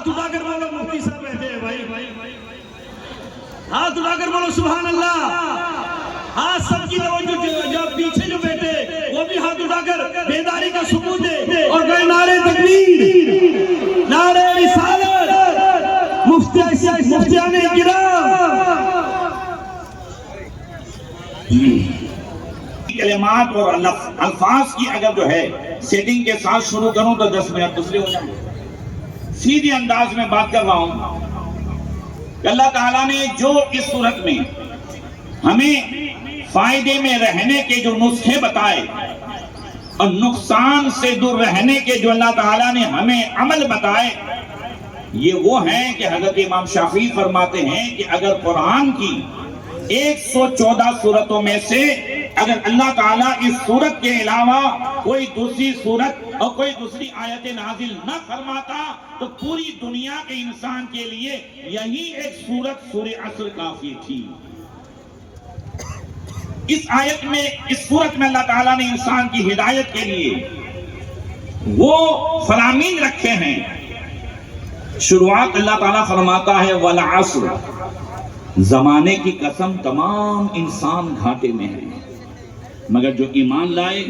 ہاتھ اٹھا کر بولو، مفتی صاحب بیٹھے ہیں بھائی، ہاتھ اٹھا کر بولو سبحان اللہ. ہاں سب کی توجہ، جو پیچھے جو بیٹھے وہ بھی ہاتھ اٹھا کر بیداری کا ثبوت دے اور کہے نعرہ تکبیر، نعرہ رسالت، مفتیان کرام. کلمات اور الفاظ کی اگر جو ہے سیٹنگ کے ساتھ شروع کروں تو 10 منٹ دوسرے ہو جائیں. سیدھے انداز میں بات کر رہا ہوں کہ اللہ تعالیٰ نے جو اس صورت میں ہمیں فائدے میں رہنے کے جو نسخے بتائے اور نقصان سے دور رہنے کے جو اللہ تعالیٰ نے ہمیں عمل بتائے، یہ وہ ہیں کہ حضرت امام شافعی فرماتے ہیں کہ اگر قرآن کی 114 صورتوں میں سے اگر اللہ تعالیٰ اس صورت کے علاوہ کوئی دوسری صورت اور کوئی دوسری آیت نازل نہ فرماتا تو پوری دنیا کے انسان کے لیے یہی ایک صورت سورہ عصر کافی تھی. اس آیت میں، اس صورت میں اللہ تعالیٰ نے انسان کی ہدایت کے لیے وہ فرامین رکھے ہیں. شروعات اللہ تعالیٰ فرماتا ہے والعصر، زمانے کی قسم تمام انسان گھاٹے میں ہیں، مگر جو ایمان لائے،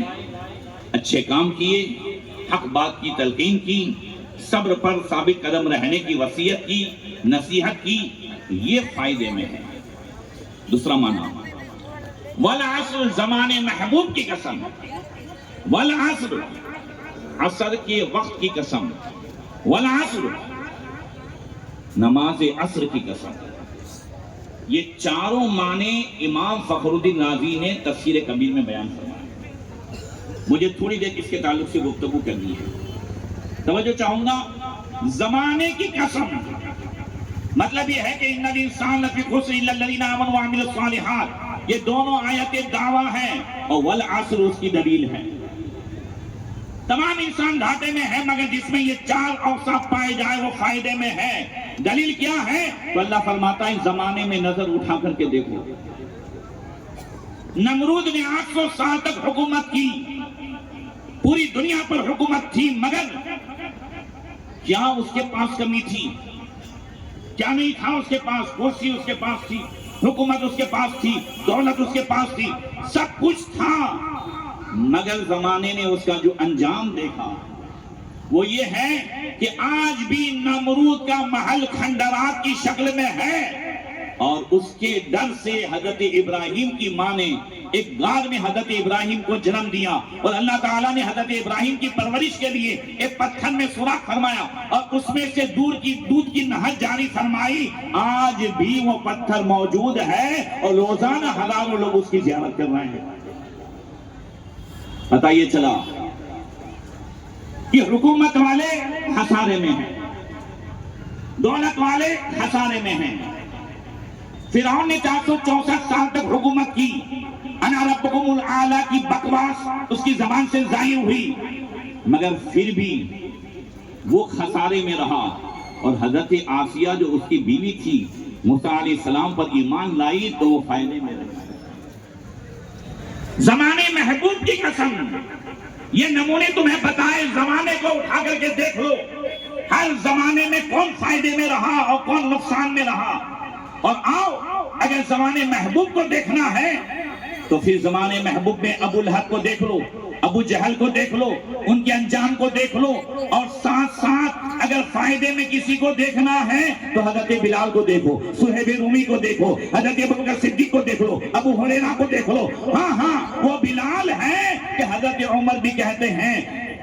اچھے کام کیے، حق بات کی تلقین کی، صبر پر ثابت قدم رہنے کی وصیت کی، نصیحت کی، یہ فائدے میں ہے. دوسرا معنی والعصر، زمانے محبوب کی قسم، والعصر، عصر کے وقت کی قسم، والعصر، نماز عصر کی قسم. یہ چاروں معنی امام فخر الدین رازی نے تفسیر کبیر میں بیان فرمایا. مجھے تھوڑی دیر اس کے تعلق سے گفتگو کرنی ہے. توجہ چاہوں گا. زمانے کی قسم مطلب یہ ہے کہ ان الانسان لفی خسر الا الذین آمنوا وعملوا الصالحات، یہ دونوں آیتیں دعویٰ ہیں اور والعصر اس کی دلیل ہے. تمام انسان گھاٹے میں ہے مگر جس میں یہ چار اوصاف پائے جائے وہ فائدے میں ہے. دلیل کیا ہے؟ تو اللہ فرماتا ہے زمانے میں نظر اٹھا کر کے دیکھو. نمرود نے 800 سال تک حکومت کی، پوری دنیا پر حکومت تھی، مگر کیا اس کے پاس کمی تھی؟ کیا نہیں تھا اس کے پاس؟ کرسی اس کے پاس تھی، حکومت اس کے پاس تھی، دولت اس کے پاس تھی، سب کچھ تھا، مگر زمانے نے اس کا جو انجام دیکھا وہ یہ ہے کہ آج بھی نمرود کا محل کھنڈرات کی شکل میں ہے. اور اس کے ڈر سے حضرت ابراہیم کی ماں نے ایک غار میں حضرت ابراہیم کو جنم دیا اور اللہ تعالیٰ نے حضرت ابراہیم کی پرورش کے لیے ایک پتھر میں سوراخ فرمایا اور اس میں سے دودھ کی نہر جاری فرمائی. آج بھی وہ پتھر موجود ہے اور روزانہ ہزاروں لوگ اس کی زیارت کر رہے ہیں. بتائیے چلا کہ حکومت والے خسارے میں ہیں، دولت والے خسارے میں ہیں. فرعون نے 464 سال تک حکومت کی. انا ربکم الاعلی کی بکواس اس کی زبان سے ظاہر ہوئی، مگر پھر بھی وہ خسارے میں رہا. اور حضرت آسیہ جو اس کی بیوی تھی، موسیٰ علیہ السلام پر ایمان لائی تو وہ فائدے میں رہی. زمانے محبوب کی قسم، یہ نمونے تمہیں بتائے. زمانے کو اٹھا کر کے دیکھ لو، ہر زمانے میں کون فائدے میں رہا اور کون نقصان میں رہا. اور آؤ اگر زمانے محبوب کو دیکھنا ہے تو پھر زمانے محبوب میں ابو لہب کو دیکھ لو، ابو جہل کو دیکھ لو، ان کے انجام کو دیکھ لو. اور ساتھ ساتھ اگر فائدے میں کسی کو دیکھنا ہے تو حضرت بلال کو دیکھو، صہیب رومی کو دیکھو، حضرت ابوبکر صدیق کو دیکھ لو، ابو ہریرہ کو دیکھ لو. ہاں وہ بلال ہے کہ حضرت عمر بھی کہتے ہیں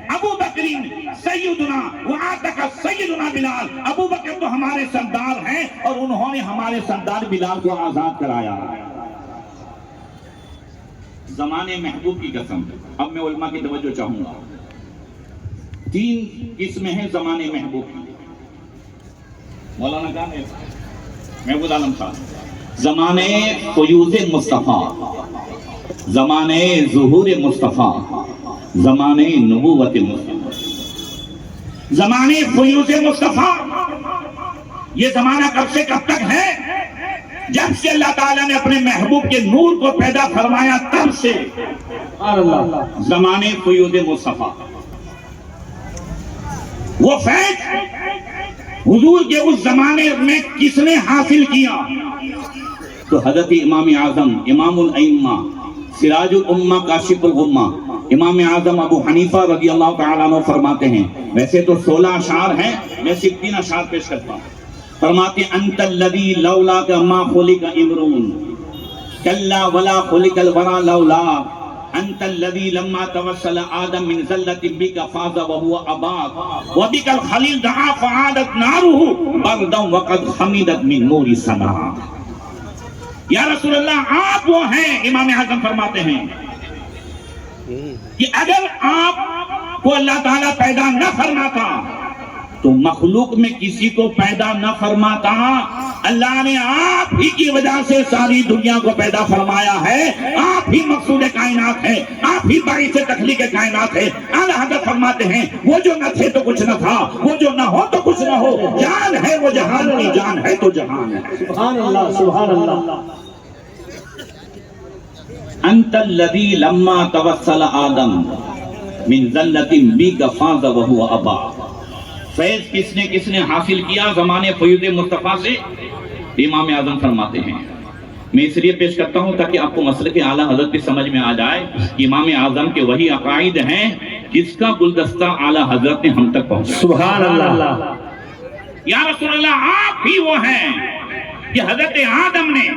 ابو بکرین سیدنا وعاتک سیدنا بلال، ابو بکر تو ہمارے سردار ہیں اور انہوں نے ہمارے سردار بلال کو آزاد کرایا. زمانے محبوب کی قسم. اب میں علماء کی توجہ چاہوں گا. 3 قسمیں ہیں زمانے محبوب کی. مولانا کہاں ہے؟ محمود عالم صاحب. زمانے فیوض مصطفیٰ، زمانے ظہور مصطفیٰ، زمانے نبوت مصطفیٰ. زمانے فیوض مصطفیٰ یہ زمانہ کب سے کب تک ہے؟ جب سے اللہ تعالیٰ نے اپنے محبوب کے نور کو پیدا فرمایا تب سے زمانے فیوض مصطفیٰ. وہ فیض حضور کے اس زمانے میں کس نے حاصل کیا؟ تو حضرت امام اعظم، امام الائمہ، سراج الامہ، کاشف الغمہ، امام اعظم ابو حنیفہ رضی اللہ تعالیٰ عنہ فرماتے ہیں، ویسے تو 16 اشعار ہیں، میں صرف 3 اشعار پیش کرتا ہوں۔ فرماتے ہیں انت الذی لولاک ما خلق امرؤ کلا ولا خلق الورى لولاک انت الذی لما توسل آدم من ذلۃ بک فاز وهو اباک وبک الخلیل دعا فعادت نارہ بردا وقد حمدت من نور سنا۔ یا رسول اللہ آپ وہ ہیں، امام اعظم فرماتے ہیں کہ اگر آپ کو اللہ تعالیٰ پیدا نہ فرماتا تو مخلوق میں کسی کو پیدا نہ فرماتا، اللہ نے آپ ہی کی وجہ سے ساری دنیا کو پیدا فرمایا ہے، آپ ہی مقصود کائنات ہے، آپ ہی باعث تخلیق کائنات ہے۔ اعلیٰ حضرت فرماتے ہیں وہ جو نہ تھے تو کچھ نہ تھا، وہ جو نہ ہو تو کچھ نہ ہو، جان ہے وہ جہان کی، جان ہے تو جہان ہے۔ سبحان اللہ، سبحان اللہ۔ انت الذی لما توسل آدم من ذلۃ بک فاز وهو اباک۔ فیض کس نے حاصل کیا زمانے فیض مصطفیٰ سے؟ امام اعظم فرماتے ہیں۔ میں اس لیے پیش کرتا ہوں تاکہ آپ کو مسئلہ کے اعلیٰ حضرت بھی سمجھ میں آ جائے کہ امام اعظم کے وہی عقائد ہیں جس کا گلدستہ اعلیٰ حضرت نے ہم تک پہنچا۔ سبحان اللہ۔ یا رسول اللہ آپ ہی وہ ہیں کہ حضرت آدم نے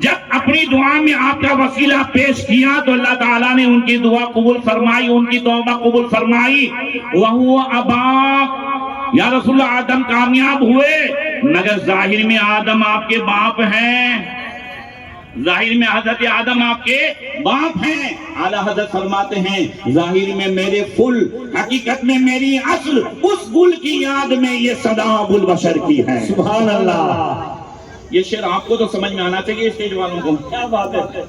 جب اپنی دعا میں آپ کا وسیلہ پیش کیا تو اللہ تعالیٰ نے ان کی دعا قبول فرمائی، ان کی توبہ قبول فرمائی۔ وَهُوَ أَبَاكَ، یا رسول اللہ آدم کامیاب ہوئے، مگر ظاہر میں آدم آپ کے باپ ہیں، ظاہر میں حضرت آدم آپ کے باپ ہیں۔ اعلیٰ حضرت فرماتے ہیں ظاہر میں میرے فل، حقیقت میں میری اصل، اس گل کی یاد میں یہ صدا ابو البشر کی ہے۔ سبحان اللہ۔ یہ شعر آپ کو تو سمجھ میں آنا چاہیے، اسٹیج والوں کو۔ کیا بات ہے،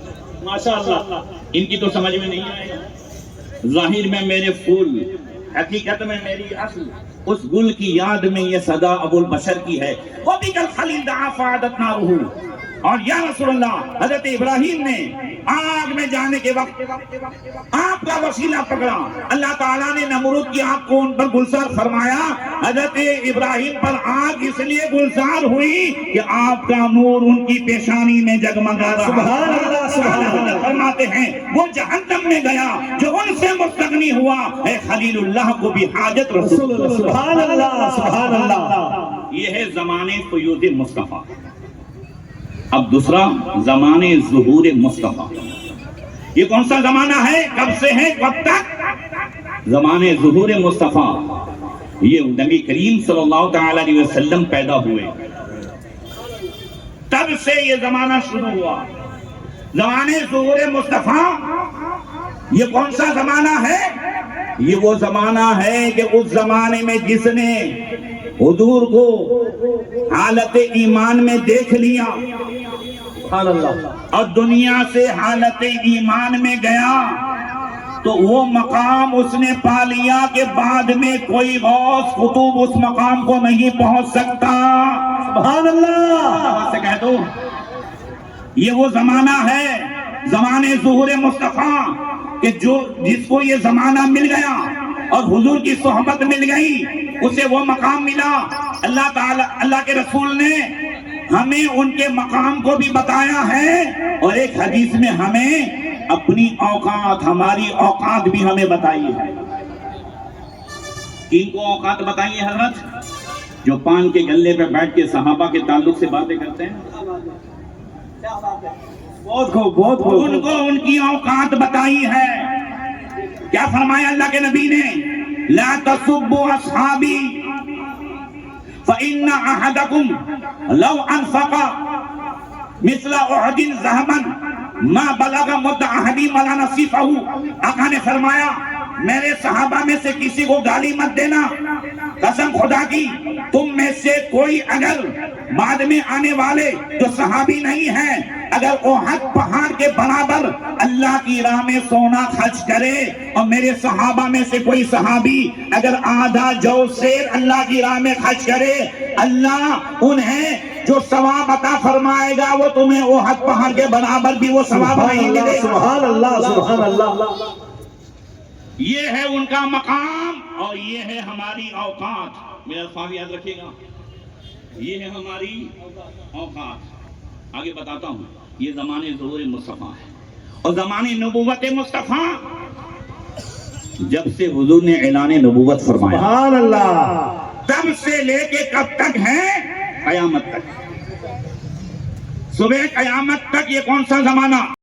ماشاءاللہ۔ ان کی تو سمجھ میں نہیں آئے گا۔ ظاہر میں میرے پھول، حقیقت میں میری اصل، اس گل کی یاد میں یہ صدا ابو البشر کی ہے۔ وَبِكَ الْخَلِيلُ دَعَا فَعَادَتْ نَارُهُ۔ اور یا رسول اللہ حضرت ابراہیم نے آگ میں جانے کے وقت آپ کا وسیلہ پکڑا، اللہ تعالیٰ نے نمرود کی آگ کو ان پر گلزار فرمایا۔ حضرت ابراہیم پر آگ اس لیے گلزار ہوئی کہ آپ کا نور ان کی پیشانی میں جگمگا رہا۔ سبحان اللہ، سبحان اللہ۔ فرماتے ہیں وہ جہنم میں گیا جو ان سے مستغنی ہوا، اے خلیل اللہ کو بھی حاجت رسول اللہ۔ سبحان اللہ، سبحان اللہ۔ یہ ہے زمانے فیوض مصطفیٰ۔ اب دوسرا زمانے ظہور مصطفیٰ۔ یہ کون سا زمانہ ہے، کب سے ہے، کب تک؟ زمانے ظہور مصطفیٰ، یہ نبی کریم صلی اللہ تعالی علیہ وسلم پیدا ہوئے تب سے یہ زمانہ شروع ہوا۔ زمانے ظہور مصطفیٰ یہ کون سا زمانہ ہے؟ یہ وہ زمانہ ہے کہ اس زمانے میں جس نے حضور کو حالت ایمان میں دیکھ لیا سبحان اللہ، اور دنیا سے حالت ایمان میں گیا تو وہ مقام اس نے پا لیا کہ بعد میں کوئی غوث قطب اس مقام کو نہیں پہنچ سکتا۔ سبحان اللہ۔ سے کہہ دو یہ وہ زمانہ ہے زمانے ظہور مصطفیٰ کہ جس کو یہ زمانہ مل گیا اور حضور کی صحبت مل گئی، اسے وہ مقام ملا۔ اللہ تعالی، اللہ کے رسول نے ہمیں ان کے مقام کو بھی بتایا ہے، اور ایک حدیث میں ہمیں اپنی اوقات، ہماری اوقات بھی ہمیں بتائی ہے۔ ان کو اوقات بتائیے حضرت جو پان کے گلے پہ بیٹھ کے صحابہ کے تعلق سے باتیں کرتے ہیں، بہت خوب، بہت خوب۔ ان کو ان کی اوقات بتائی ہے۔ کیا فرمایا اللہ کے نبی نے؟ لا تسبوا اصحابی فإن أحدكم لو أنفق مثل أحد ذهبا ما بلغ مد أحدهم ولا نصيفه۔ آقا نے فرمایا میرے صحابہ میں سے کسی کو گالی مت دینا، قسم خدا کی تم میں سے کوئی اگر بعد میں آنے والے جو صحابی نہیں ہیں اگر احد پہاڑ کے برابر اللہ کی راہ میں سونا خرچ کرے، اور میرے صحابہ میں سے کوئی صحابی اگر آدھا جو سیر اللہ کی راہ میں خرچ کرے، اللہ انہیں جو ثواب عطا فرمائے گا وہ تمہیں احد پہاڑ کے برابر بھی وہ ثواب نہیں ملے گا۔ سبحان اللہ، سبحان اللہ۔ یہ ہے ان کا مقام اور یہ ہے ہماری اوقات۔ میرا الفاظ یاد رکھیے گا، یہ ہے ہماری اوقات. آگے بتاتا ہوں. یہ زمانے ظہور مصطفیٰ ہے اور زمانے نبوت مصطفیٰ جب سے حضور نے اعلان نبوت فرمایا سبحان اللہ. تب سے لے کے کب تک ہے؟ قیامت تک. صبح قیامت تک یہ کون سا زمانہ؟